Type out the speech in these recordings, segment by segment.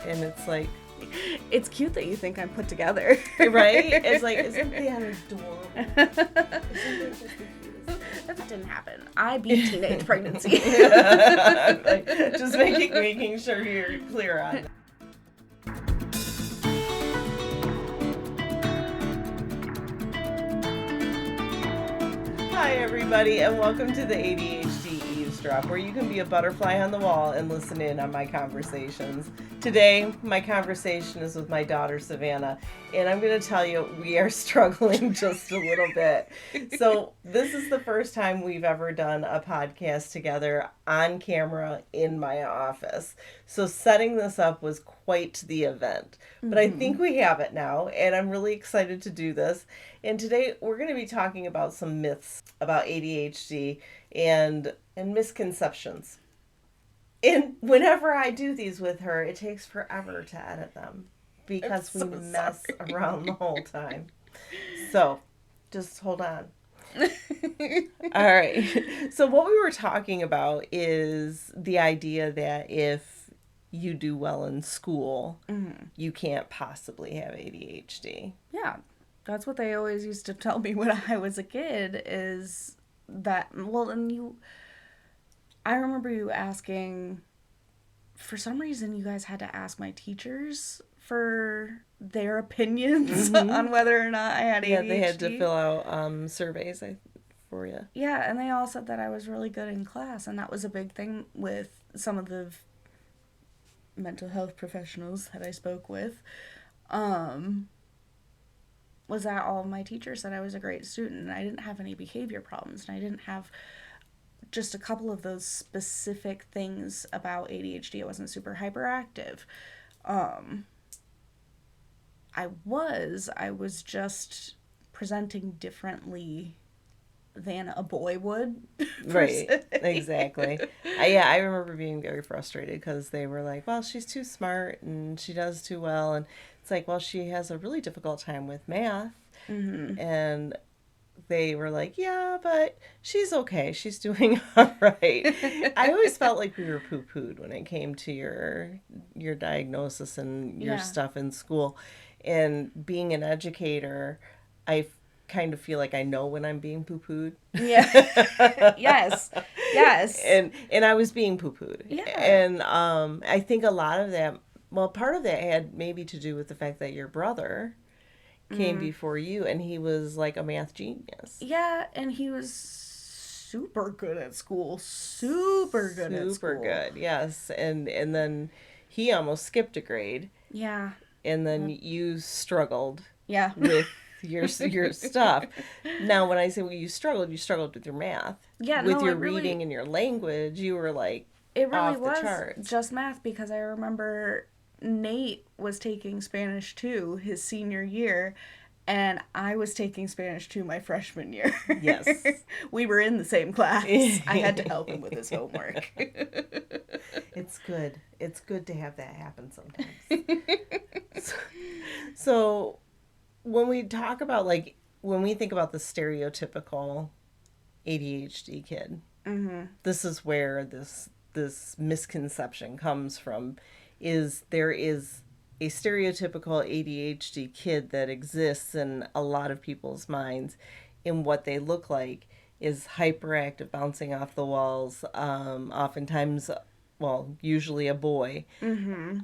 And it's like... It's cute that you think I'm put together. Right? It's like, isn't that adorable? Isn't that just the cutest? That didn't happen. I beat teenage pregnancy. Like, just making sure you're clear on that. Hi, everybody, and welcome to the ADHD Eavesdrop, where you can be a butterfly on the wall and listen in on my conversations. Today, my conversation is with my daughter, Savannah, and I'm going to tell you, we are struggling just a little bit. So, this is the first time we've ever done a podcast together on camera in my office. So, setting this up was quite the event. But I think we have it now, and I'm really excited to do this. And today, we're going to be talking about some myths about ADHD and misconceptions. And whenever I do these with her, it takes forever to edit them because we mess around the whole time. So, just hold on. All right. So what we were talking about is the idea that if you do well in school, you can't possibly have ADHD. Yeah. That's what they always used to tell me when I was a kid is that, well, and I remember you asking, for some reason you guys had to ask my teachers for their opinions on whether or not I had ADHD. Yeah, they had to fill out surveys for you. Yeah, and they all said that I was really good in class, and that was a big thing with some of the mental health professionals that I spoke with. Was that all of my teachers said I was a great student, and I didn't have any behavior problems, and I didn't have just a couple of those specific things about ADHD. I wasn't super hyperactive. I was just presenting differently than a boy would. Right, exactly. I remember being very frustrated because they were like, well, she's too smart and she does too well. And it's like, well, she has a really difficult time with math. And they were like, yeah, but she's okay. She's doing all right. I always felt like we were poo-pooed when it came to your diagnosis and your stuff in school. And being an educator, I kind of feel like I know when I'm being poo-pooed. Yeah. Yes. And I was being poo-pooed. Yeah. And I think a lot of that, well, part of that had maybe to do with the fact that your brother came before you, and he was like a math genius. Yeah, and he was super good at school. Super good, yes. And then he almost skipped a grade. Yeah. And then you struggled. Yeah. With your stuff. Now, when I say you struggled with your math. Yeah, with your reading and your language, you were like it really off the was charts. Just math, because I remember Nate was taking Spanish 2 his senior year, and I was taking Spanish 2 my freshman year. Yes. We were in the same class. I had to help him with his homework. It's good. It's good to have that happen sometimes. So when we talk about, like, when we think about the stereotypical ADHD kid, this is where this misconception comes from, is there is a stereotypical ADHD kid that exists in a lot of people's minds, and what they look like is hyperactive, bouncing off the walls, oftentimes, well, usually a boy,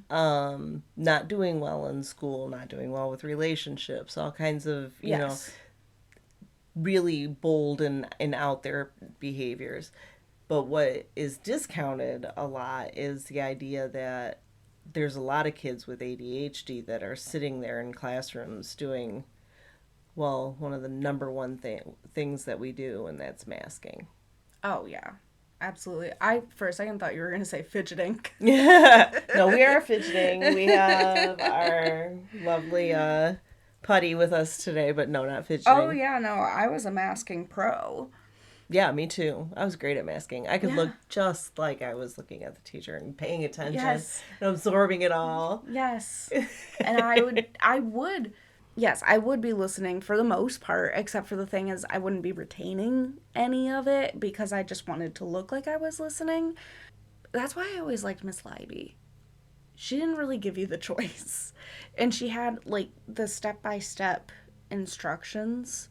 not doing well in school, not doing well with relationships, all kinds of, you know, really bold and out there behaviors. But what is discounted a lot is the idea that there's a lot of kids with ADHD that are sitting there in classrooms doing, well, one of the number one things that we do, and that's masking. Oh, yeah. Absolutely. I, for a second, thought you were going to say fidgeting. No, we are fidgeting. We have our lovely putty with us today, but no, not fidgeting. Oh, yeah, no, I was a masking pro. Yeah, me too. I was great at masking. I could look just like I was looking at the teacher and paying attention and absorbing it all. Yes. And I would be listening for the most part, except for the thing is I wouldn't be retaining any of it because I just wanted to look like I was listening. That's why I always liked Miss Leiby. she didn't really give you the choice. And she had, like, the step-by-step instructions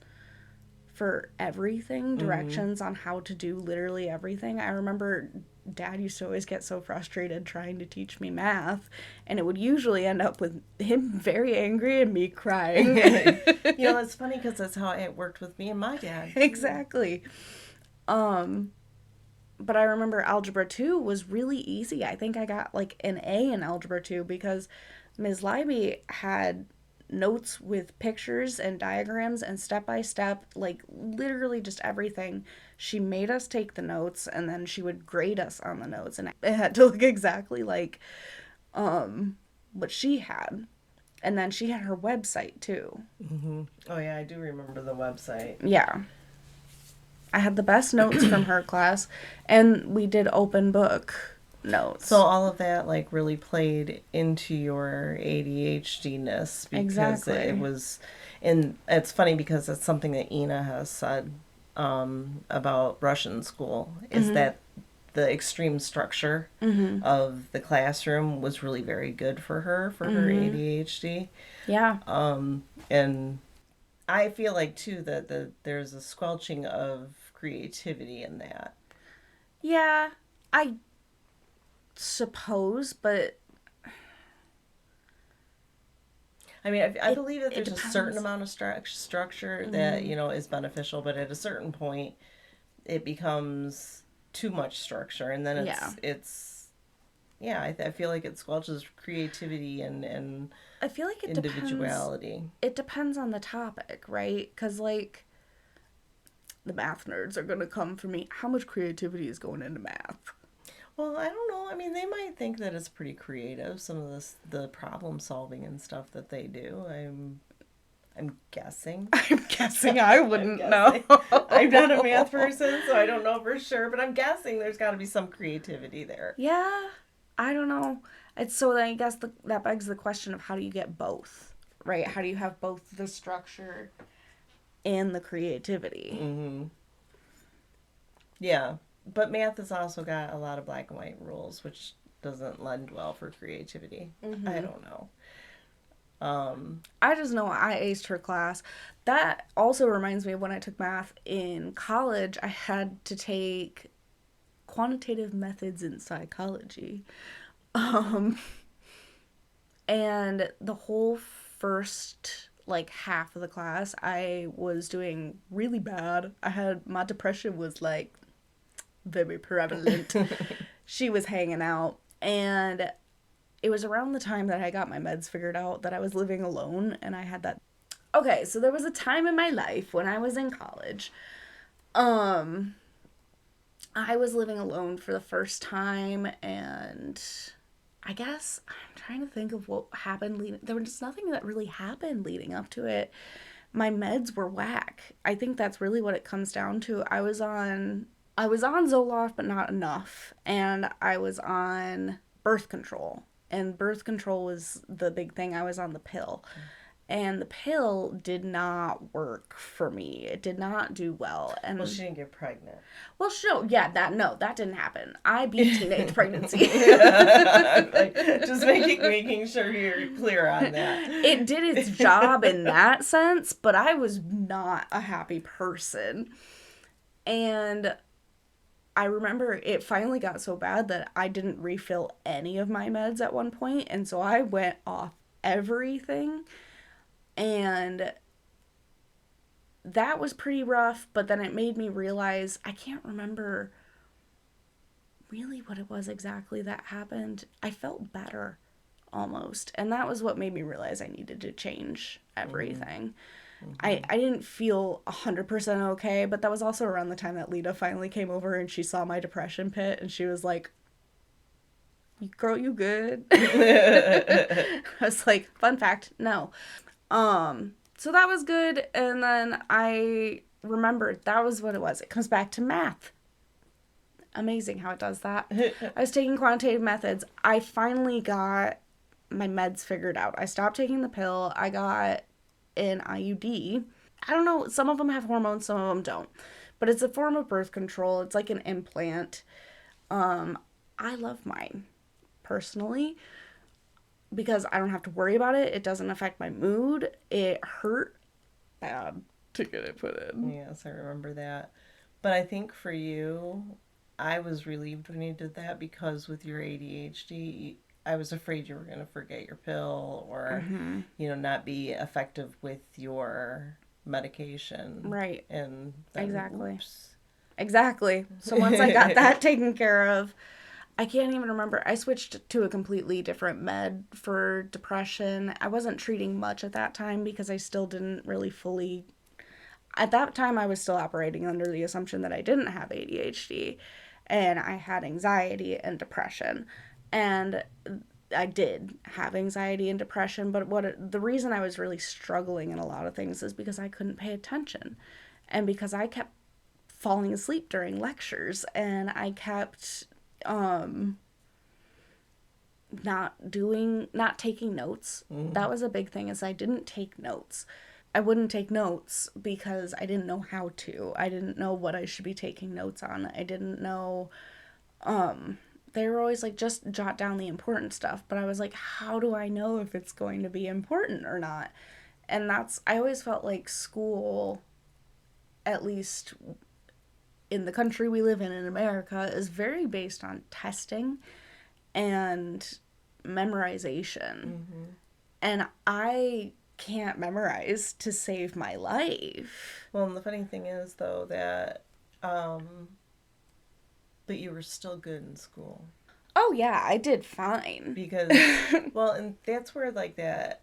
for everything, directions on how to do literally everything. I remember Dad used to always get so frustrated trying to teach me math, and it would usually end up with him very angry and me crying. It's funny because that's how it worked with me and my dad. Exactly. But I remember Algebra 2 was really easy. I think I got, like, an A in Algebra 2 because Ms. Leiby had notes with pictures and diagrams and step-by-step, like, literally just everything. She made us take the notes, and then she would grade us on the notes, and it had to look exactly like what she had. And then she had her website, too. Mm-hmm. Oh, yeah, I do remember the website. Yeah. I had the best notes from her class, and we did open book notes. So all of that, like, really played into your ADHD-ness because Exactly. it was, and it's funny because it's something that Ina has said about Russian school, is that the extreme structure of the classroom was really very good for her ADHD. Yeah. And I feel like, too, that there's a squelching of creativity in that. Yeah, I suppose, but I mean, I believe that it there's a depends. certain amount of structure that, is beneficial, but at a certain point, it becomes too much structure, and then I feel like it squelches creativity and I feel like it individuality. It depends on the topic, right? Because, like, the math nerds are going to come for me. How much creativity is going into math? Well, I don't know. I mean, they might think that it's pretty creative, some of the problem solving and stuff that they do. I'm guessing. I'm guessing I wouldn't know. I'm not a math person, so I don't know for sure, but I'm guessing there's got to be some creativity there. Yeah, I don't know. So then I guess that begs the question of how do you get both, right? How do you have both the structure and the creativity? Mm-hmm. Yeah, but math has also got a lot of black and white rules, which doesn't lend well for creativity. I don't know. I just know I aced her class. That also reminds me of when I took math in college. I had to take quantitative methods in psychology. And the whole first, like, half of the class, I was doing really bad. My depression was, like, very prevalent. She was hanging out, and it was around the time that I got my meds figured out that I was living alone, and I had that. Okay, so there was a time in my life when I was in college. I was living alone for the first time, and I guess I'm trying to think of what happened. There was nothing that really happened leading up to it. My meds were whack. I think that's really what it comes down to. I was on Zoloft, but not enough, and I was on birth control. And birth control was the big thing. I was on the pill. And the pill did not work for me. It did not do well. And well, she didn't get pregnant. Well, that didn't happen. I beat teenage pregnancy. Just making sure you're clear on that. It did its job in that sense, but I was not a happy person. And I remember it finally got so bad that I didn't refill any of my meds at one point, and so I went off everything. And that was pretty rough, but then it made me realize I can't remember really what it was exactly that happened. I felt better almost, and that was what made me realize I needed to change everything. I didn't feel 100% okay, but that was also around the time that Lita finally came over and she saw my depression pit, and she was like, "Girl, you good?" I was like, fun fact, no. So that was good, and then I remembered that was what it was. It comes back to math. Amazing how it does that. I was taking quantitative methods. I finally got my meds figured out. I stopped taking the pill. I got an IUD. I don't know, some of them have hormones, some of them don't. But it's a form of birth control. It's like an implant. I love mine, personally. because I don't have to worry about it. It doesn't affect my mood. It hurt bad to get it put in. Yes, I remember that. But I think for you, I was relieved when you did that because with your ADHD, I was afraid you were going to forget your pill or, Mm-hmm. not be effective with your medication. Right. And then, Exactly. oops. Exactly. So once I got that taken care of, I can't even remember. I switched to a completely different med for depression. I wasn't treating much at that time because I still didn't really fully. At that time, I was still operating under the assumption that I didn't have ADHD and I had anxiety and depression. And I did have anxiety and depression, but the reason I was really struggling in a lot of things is because I couldn't pay attention and because I kept falling asleep during lectures and I kept not taking notes. That was a big thing is I didn't take notes. I wouldn't take notes because I didn't know how to. I didn't know what I should be taking notes on. I didn't know they were always like just jot down the important stuff, but I was like how do I know if it's going to be important or not? And I always felt like school, at least in the country we live in America, is very based on testing and memorization. Mm-hmm. And I can't memorize to save my life. Well, and the funny thing is, though, that, but you were still good in school. Oh, yeah, I did fine. Because, well, and that's where, like, that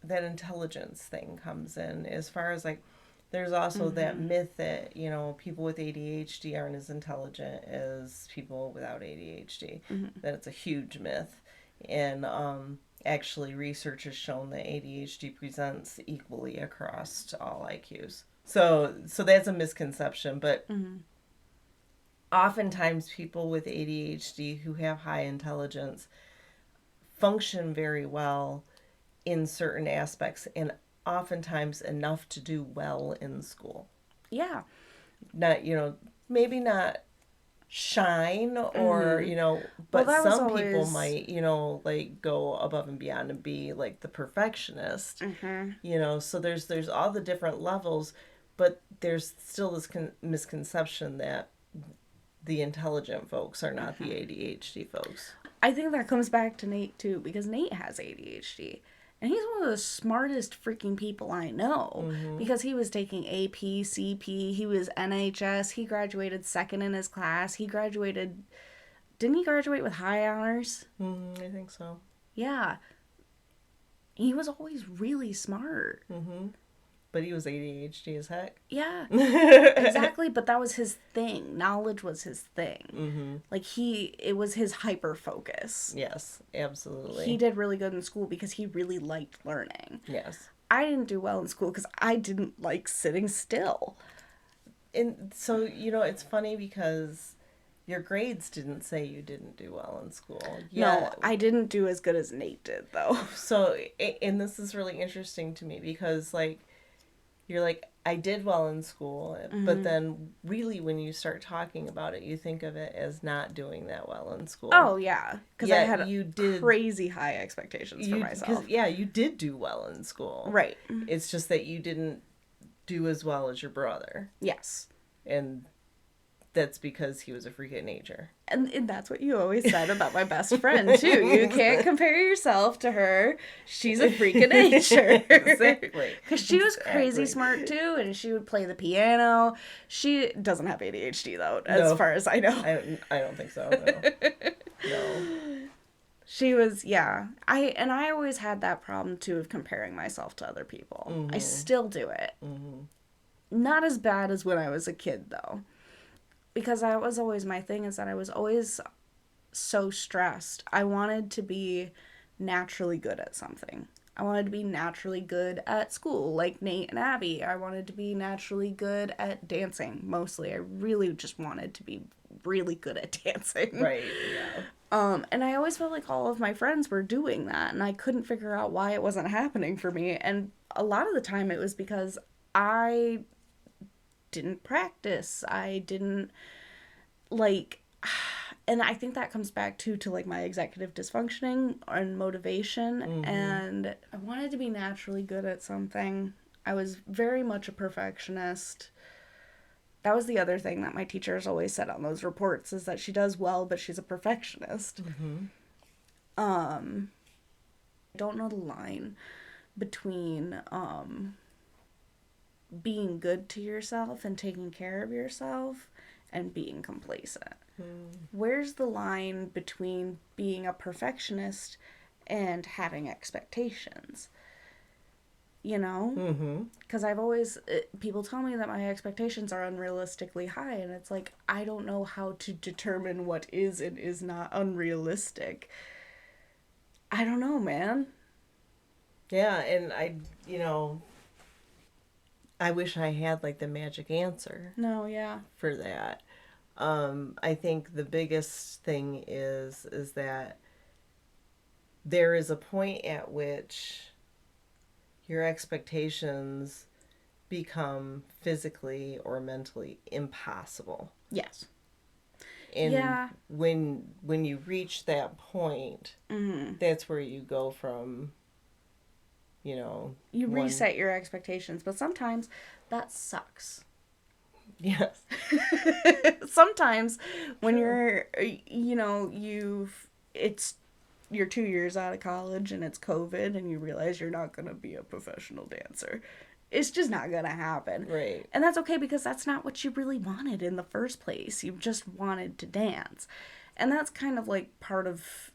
intelligence thing comes in, as far as, like, there's also that myth that, people with ADHD aren't as intelligent as people without ADHD. That it's a huge myth. And actually, research has shown that ADHD presents equally across all IQs. So that's a misconception. But oftentimes, people with ADHD who have high intelligence function very well in certain aspects and oftentimes enough to do well in school. Yeah. Not, maybe not shine or, but well, some people might, like go above and beyond and be like the perfectionist, so there's all the different levels, but there's still this misconception that the intelligent folks are not the ADHD folks. I think that comes back to Nate too, because Nate has ADHD. And he's one of the smartest freaking people I know because he was taking AP, CP, he was NHS, he graduated second in his class. Didn't he graduate with high honors? I think so. Yeah. He was always really smart. But he was ADHD as heck. Yeah, exactly. But that was his thing. Knowledge was his thing. Like it was his hyper focus. Yes, absolutely. He did really good in school because he really liked learning. Yes. I didn't do well in school because I didn't like sitting still. And so, it's funny because your grades didn't say you didn't do well in school. No, I didn't do as good as Nate did, though. So, and this is really interesting to me because, like, you're like, I did well in school, but then really when you start talking about it, you think of it as not doing that well in school. Oh, yeah. Because I had crazy high expectations for myself. Yeah, you did do well in school. Right. It's just that you didn't do as well as your brother. Yes. And that's because he was a freak of nature. And that's what you always said about my best friend, too. You can't compare yourself to her. She's a freak of nature. Exactly. Because she was crazy smart, too, and she would play the piano. She doesn't have ADHD, though, as far as I know. I don't think so, no. No. She was, yeah. I always had that problem, too, of comparing myself to other people. I still do it. Not as bad as when I was a kid, though. Because that was always my thing, is that I was always so stressed. I wanted to be naturally good at something. I wanted to be naturally good at school, like Nate and Abby. I wanted to be naturally good at dancing, mostly. I really just wanted to be really good at dancing. Right, yeah. And I always felt like all of my friends were doing that, and I couldn't figure out why it wasn't happening for me. And a lot of the time it was because I didn't practice. I didn't, like, and I think that comes back to like my executive dysfunctioning and motivation. And I wanted to be naturally good at something. I was very much a perfectionist. That was the other thing that my teachers always said on those reports, is that she does well, but she's a perfectionist. I don't know the line between being good to yourself and taking care of yourself and being complacent. Where's the line between being a perfectionist and having expectations? You know? Because I've always, people tell me that my expectations are unrealistically high, and it's like, I don't know how to determine what is and is not unrealistic. I don't know, man. Yeah, and I wish I had like the magic answer No, yeah. for that. I think the biggest thing is that there is a point at which your expectations become physically or mentally impossible. Yes. And Yeah. when you reach that point, that's where you go from, You reset your expectations, but sometimes that sucks. Yes. Sometimes when you're, you're 2 years out of college and it's COVID and you realize you're not going to be a professional dancer. It's just not going to happen. Right. And that's okay, because that's not what you really wanted in the first place. You just wanted to dance. And that's kind of like part of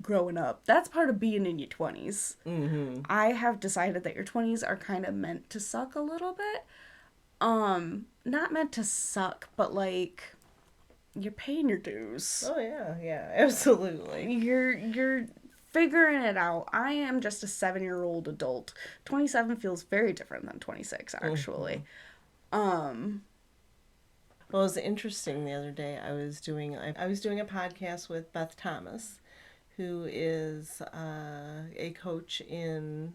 growing up. That's part of being in your 20s. I have decided that your 20s are kind of meant to suck a little bit. Not meant to suck, but like you're paying your dues. Oh yeah, absolutely. You're figuring it out. I am just a 7-year-old adult. 27 feels very different than 26, actually. Well, it was interesting the other day. I was doing a podcast with Beth Thomas, who is a coach in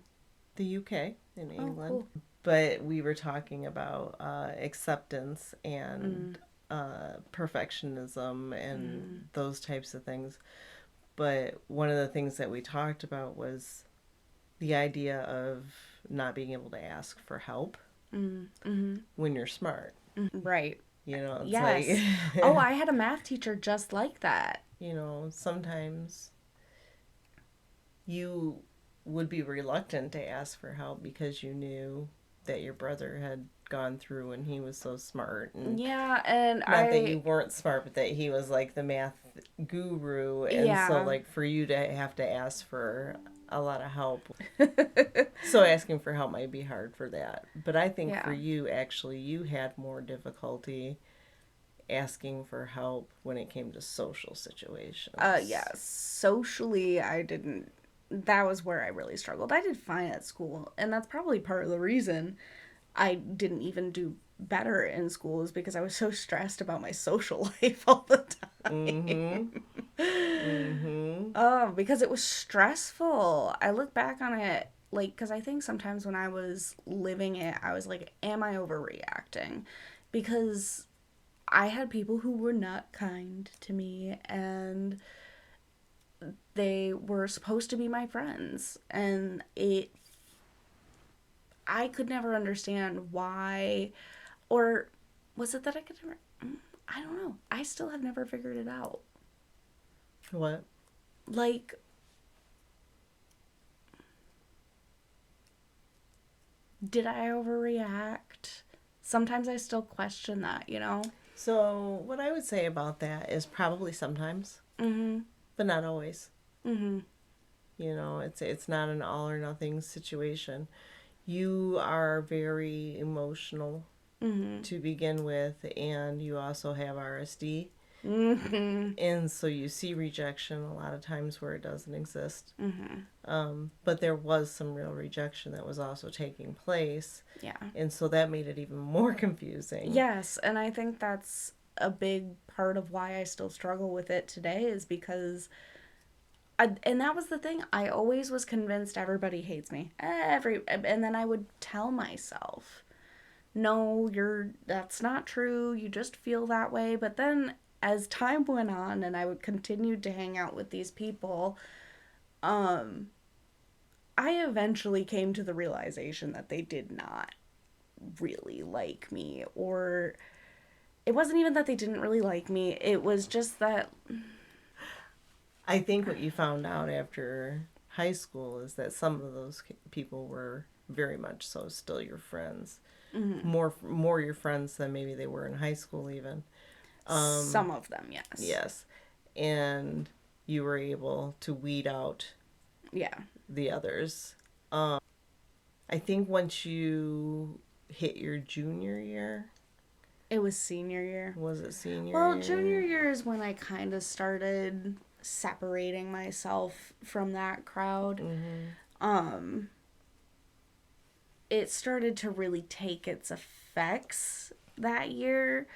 the UK, in England. Cool. But we were talking about acceptance and perfectionism and those types of things. But one of the things that we talked about was the idea of not being able to ask for help when you're smart. Right. It's yes. like... Oh, I had a math teacher just like that. Sometimes you would be reluctant to ask for help because you knew that your brother had gone through and he was so smart. And yeah, and not that you weren't smart, but that he was like the math guru. And so like for you to have to ask for a lot of help. So asking for help might be hard for that. But I think for you, actually, you had more difficulty asking for help when it came to social situations. Yes. Socially, I didn't. That was where I really struggled. I did fine at school, and that's probably part of the reason I didn't even do better in school, is because I was so stressed about my social life all the time. Oh, because it was stressful. I look back on it, like, because I think sometimes when I was living it, I was like, am I overreacting? Because I had people who were not kind to me, and they were supposed to be my friends, and I could never understand why, or was it that I could never, I don't know. I still have never figured it out. What? Like, did I overreact? Sometimes I still question that, So what I would say about that is probably sometimes, but not always. It's not an all or nothing situation. You are very emotional to begin with, and you also have RSD. And so you see rejection a lot of times where it doesn't exist. But there was some real rejection that was also taking place. Yeah. And so that made it even more confusing. Yes, and I think that's a big part of why I still struggle with it today, is because and that was the thing. I always was convinced everybody hates me. And then I would tell myself, no, that's not true. You just feel that way. But then as time went on and I would continue to hang out with these people, I eventually came to the realization that they did not really like me, or it wasn't even that they didn't really like me. It was just that I think what you found out after high school is that some of those people were very much so still your friends. Mm-hmm. More your friends than maybe they were in high school even. Some of them, yes. Yes. And you were able to weed out the others. I think once you hit your junior year. It was senior year. Was it senior year? Well, junior year is when I kind of started separating myself from that crowd. Mm-hmm. It started to really take its effects that year.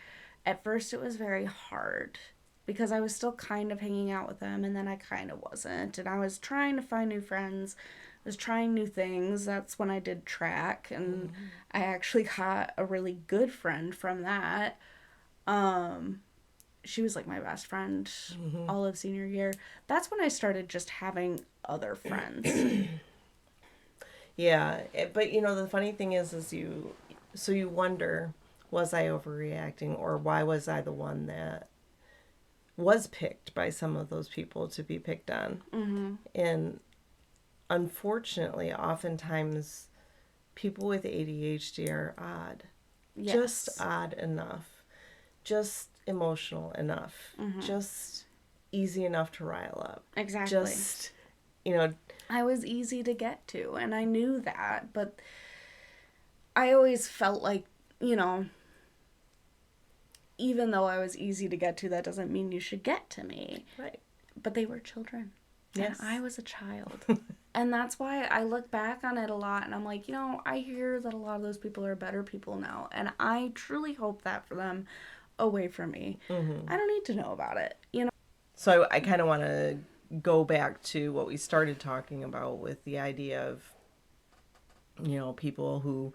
At first it was very hard because I was still kind of hanging out with them, and then I kind of wasn't. And I was trying to find new friends. I was trying new things. That's when I did track, and I actually got a really good friend from that. She was like my best friend all of senior year. That's when I started just having other friends. Yeah, but you know, the funny thing is you wonder, was I overreacting, or why was I the one that was picked by some of those people to be picked on? Mm-hmm. And unfortunately, oftentimes people with ADHD are odd. Yes. Just odd enough. Just emotional enough. Mm-hmm. Just easy enough to rile up. Exactly. Just, you know, I was easy to get to, and I knew that, but I always felt like, you know, even though I was easy to get to, that doesn't mean you should get to me. Right. But they were children. Yes. And I was a child. And that's why I look back on it a lot, and I'm like, you know, I hear that a lot of those people are better people now, and I truly hope that for them away from me. Mm-hmm. I don't need to know about it, you know? So I kind of want to go back to what we started talking about with the idea of, you know, people who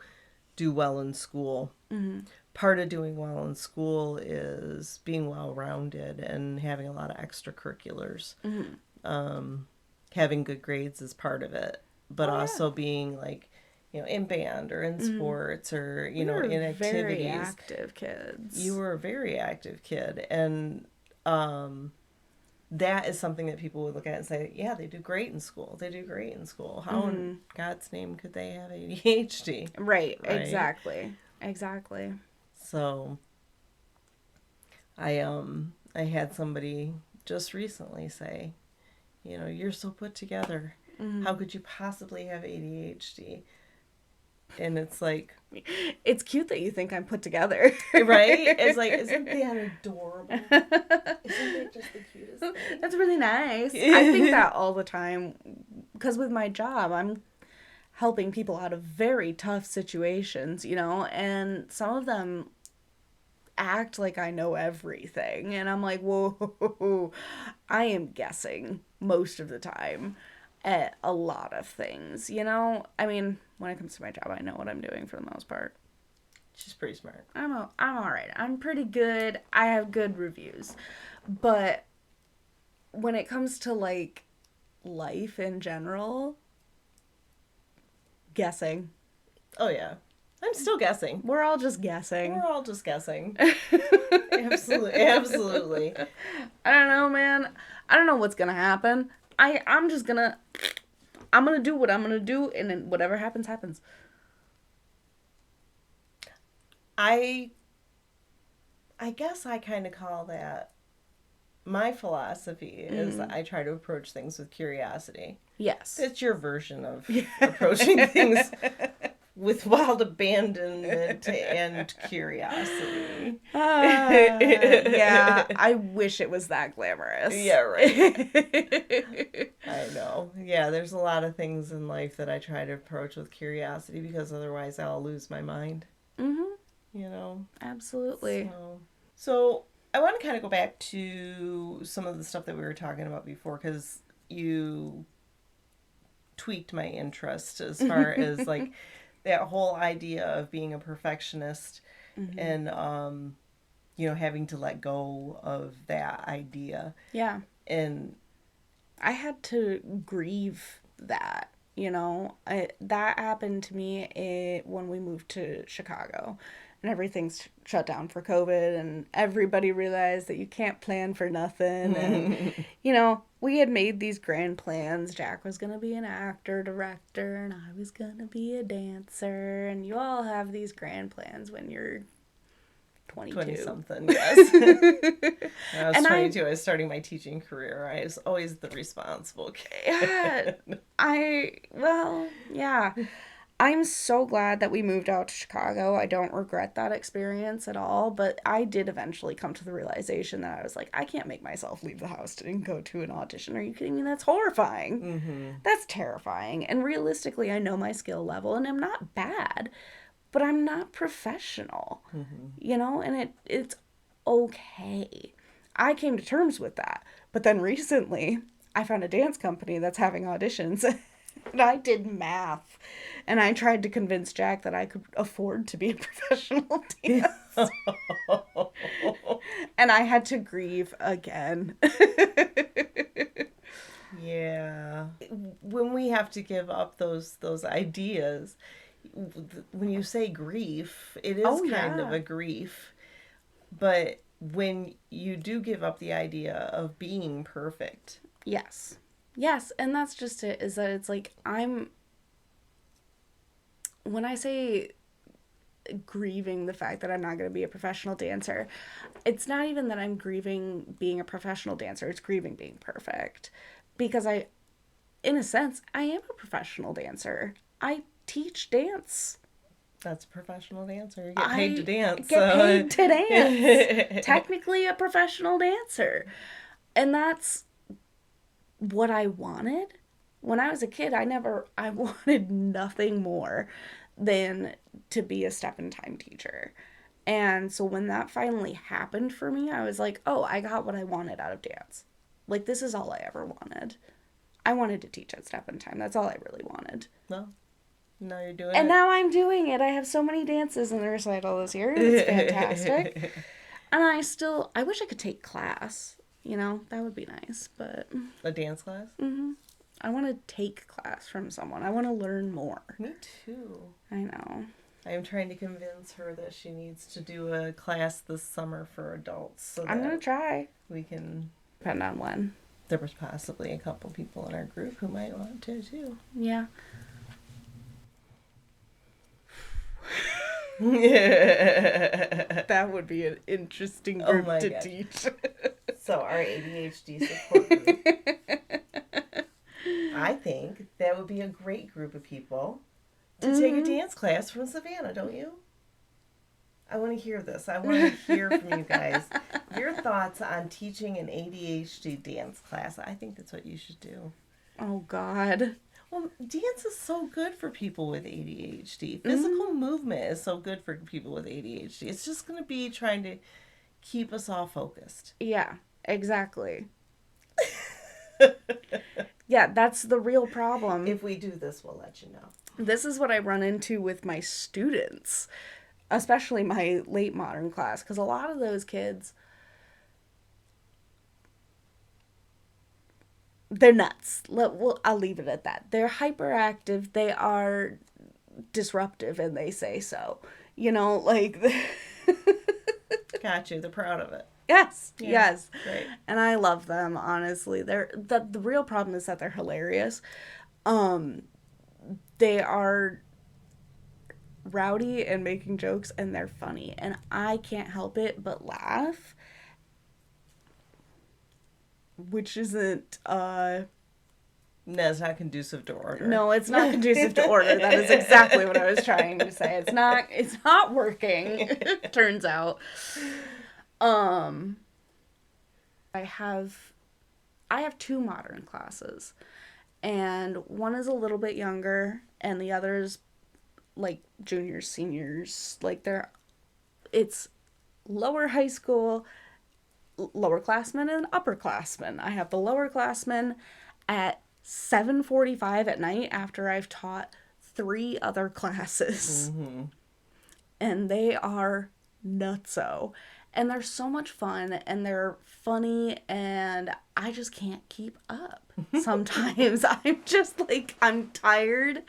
do well in school. Mm-hmm. Part of doing well in school is being well-rounded and having a lot of extracurriculars. Mm-hmm. Having good grades is part of it, but also being like, you know, in band or in sports or, you know, in activities. Very active kids. You were a very active kid, and that is something that people would look at and say, yeah, they do great in school. They do great in school. How in God's name could they have ADHD? Right? Exactly. So I had somebody just recently say, you know, you're so put together. Mm-hmm. How could you possibly have ADHD? And it's like, it's cute that you think I'm put together. Right? It's like, isn't that adorable? Isn't that just the cutest thing? That's really nice. I think that all the time, because with my job, I'm helping people out of very tough situations, you know, and some of them act like I know everything, and I'm like, whoa, I am guessing most of the time at a lot of things, you know? I mean, when it comes to my job, I know what I'm doing for the most part. She's pretty smart. I'm all right. I'm pretty good. I have good reviews. But when it comes to, like, life in general, guessing. Oh, yeah. I'm still guessing. We're all just guessing. Absolutely. I don't know, man. I don't know what's gonna happen. I'm gonna do what I'm gonna do, and then whatever happens, happens. I guess I kind of call that, my philosophy is I try to approach things with curiosity. Yes. It's your version of approaching things with wild abandonment and curiosity. Yeah, I wish it was that glamorous. Yeah, right. I know. Yeah, there's a lot of things in life that I try to approach with curiosity because otherwise I'll lose my mind. Mm-hmm. You know? Absolutely. So I want to kind of go back to some of the stuff that we were talking about before, because you tweaked my interest as far as like that whole idea of being a perfectionist. Mm-hmm. And having to let go of that idea. Yeah. And I had to grieve that. That happened to me when we moved to Chicago and everything's shut down for COVID and everybody realized that you can't plan for nothing. And, we had made these grand plans. Jack was going to be an actor, director, and I was going to be a dancer. And you all have these grand plans when you're 22. 20-something, yes. When I was 22, I was starting my teaching career. I was always the responsible kid. Yeah. I'm so glad that we moved out to Chicago. I don't regret that experience at all, but I did eventually come to the realization that I was like, I can't make myself leave the house and go to an audition. Are you kidding me? That's horrifying. Mm-hmm. That's terrifying. And realistically, I know my skill level and I'm not bad, but I'm not professional, and it's okay. I came to terms with that. But then recently, I found a dance company that's having auditions, and I did math. And I tried to convince Jack that I could afford to be a professional dancer. And I had to grieve again. Yeah. When we have to give up those ideas, when you say grief, it is kind of a grief. But when you do give up the idea of being perfect. Yes. Yes, and that's just it, is that it's like when I say grieving the fact that I'm not going to be a professional dancer, it's not even that I'm grieving being a professional dancer, it's grieving being perfect. Because in a sense, I am a professional dancer. I teach dance. That's a professional dancer. You get paid to dance. Get paid to dance. Technically a professional dancer. And that's what I wanted. When I was a kid, I wanted nothing more than to be a step-in-time teacher. And so when that finally happened for me, I was like, oh, I got what I wanted out of dance. Like, this is all I ever wanted. I wanted to teach at step-in-time. That's all I really wanted. Well, now you're doing and it. now I'm doing it. I have so many dances in the recital this year. It's fantastic. And I wish I could take class. That would be nice, but... A dance class? Mm-hmm. I want to take class from someone. I want to learn more. Me too. I know. I am trying to convince her that she needs to do a class this summer for adults. So I'm going to try. We can... Depend on when. There was possibly a couple people in our group who might want to, too. Yeah. That would be an interesting group to teach. So our ADHD support group. I think that would be a great group of people to take a dance class from Savannah, don't you? I want to hear this. I want to hear from you guys. Your thoughts on teaching an ADHD dance class. I think that's what you should do. Oh, God. Well, dance is so good for people with ADHD. Physical movement is so good for people with ADHD. It's just going to be trying to keep us all focused. Yeah, exactly. Yeah, that's the real problem. If we do this, we'll let you know. This is what I run into with my students, especially my late modern class, because a lot of those kids, they're nuts. I'll leave it at that. They're hyperactive. They are disruptive, and they say so. Got you. They're proud of it. Yes, yeah, yes. Right. And I love them, honestly. The real problem is that they're hilarious. They are rowdy and making jokes, and they're funny. And I can't help it but laugh. Which isn't, No, it's not conducive to order. No, it's not conducive to order. That is exactly what I was trying to say. It's not working, turns out. I have 2 modern classes, and one is a little bit younger, and the other is like juniors, seniors. It's lower high school, lower classmen and upperclassmen. I have the lower classmen at 7:45 at night after I've taught 3 other classes. Mm-hmm. And they are nutso. And they're so much fun, and they're funny, and I just can't keep up. Sometimes I'm just like, I'm tired.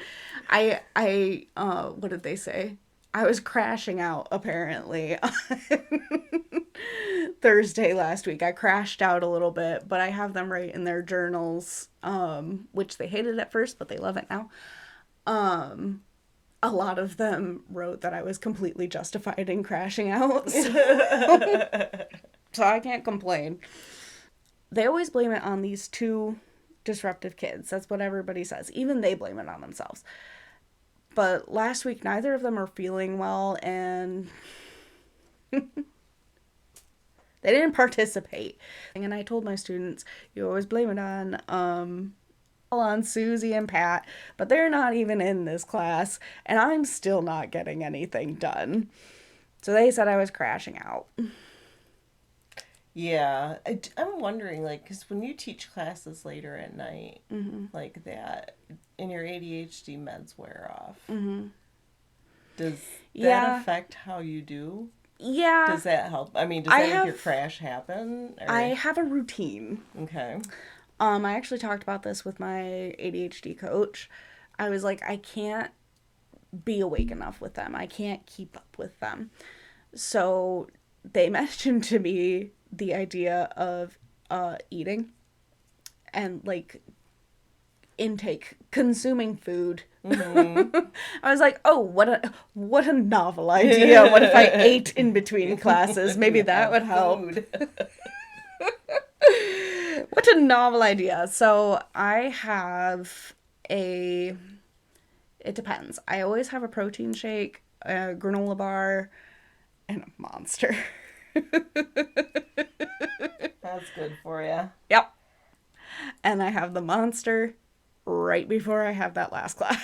What did they say? I was crashing out, apparently, Thursday last week. I crashed out a little bit, but I have them write in their journals, which they hated at first, but they love it now. A lot of them wrote that I was completely justified in crashing out. So I can't complain. They always blame it on these two disruptive kids. That's what everybody says. Even they blame it on themselves. But last week, neither of them are feeling well, and they didn't participate. And I told my students, you always blame it on Susie and Pat, but they're not even in this class, and I'm still not getting anything done. So they said I was crashing out. Yeah, I'm wondering, like, because when you teach classes later at night, like that, and your ADHD meds wear off, does that affect how you do? Yeah. Does that help? I mean, does that make your crash happen? Or? I have a routine. Okay. I actually talked about this with my ADHD coach. I was like, I can't be awake enough with them. I can't keep up with them. So they mentioned to me the idea of eating and like consuming food. I was like, oh, what a novel idea. What if I ate in between classes? Maybe that would help. What a novel idea. So I have it depends. I always have a protein shake, a granola bar, and a Monster. That's good for you. Yep. And I have the Monster right before I have that last class.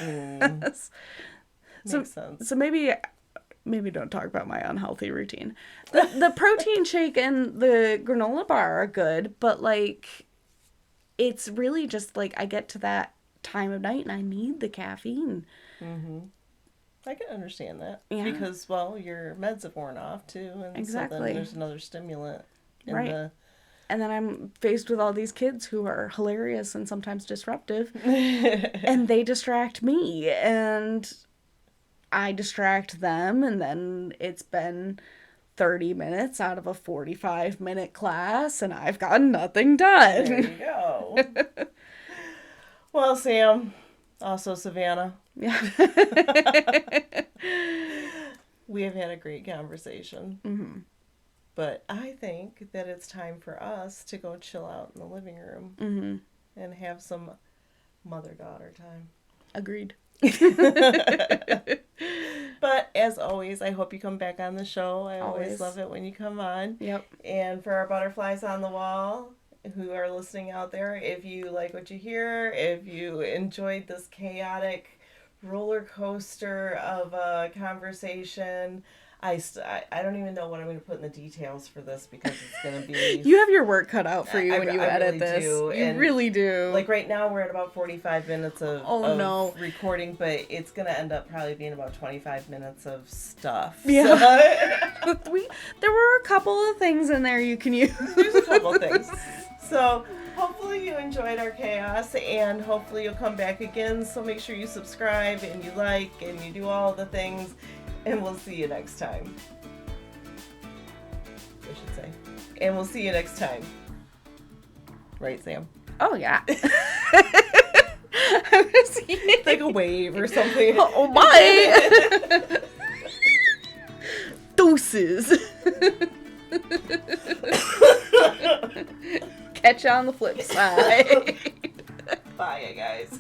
Makes sense. So maybe don't talk about my unhealthy routine. The protein shake and the granola bar are good, but like it's really just like I get to that time of night and I need the caffeine. I can understand that. Yeah. Because, well, your meds have worn off too, and exactly. so then there's another stimulant in right. And then I'm faced with all these kids who are hilarious and sometimes disruptive, and they distract me, and I distract them, and then it's been 30 minutes out of a 45-minute class, and I've got nothing done. There you go. Well, Sam, also Savannah. Yeah. We have had a great conversation. But I think that it's time for us to go chill out in the living room and have some mother-daughter time. Agreed. But as always, I hope you come back on the show. I always love it when you come on. Yep. And for our butterflies on the wall who are listening out there, if you like what you hear, if you enjoyed this chaotic roller coaster of a conversation, I don't even know what I'm going to put in the details for this because it's going to be... You have your work cut out for you when you edit this. You really do. Like right now we're at about 45 minutes of recording, but it's going to end up probably being about 25 minutes of stuff. Yeah. So. There were a couple of things in there you can use. There's a couple of things. So hopefully you enjoyed our chaos, and hopefully you'll come back again. So make sure you subscribe and you like and you do all the things. And we'll see you next time. I should say. And we'll see you next time. Right, Sam? Oh, yeah. Like a wave or something. Oh, bye. Deuces. Catch you on the flip side. Bye, you guys.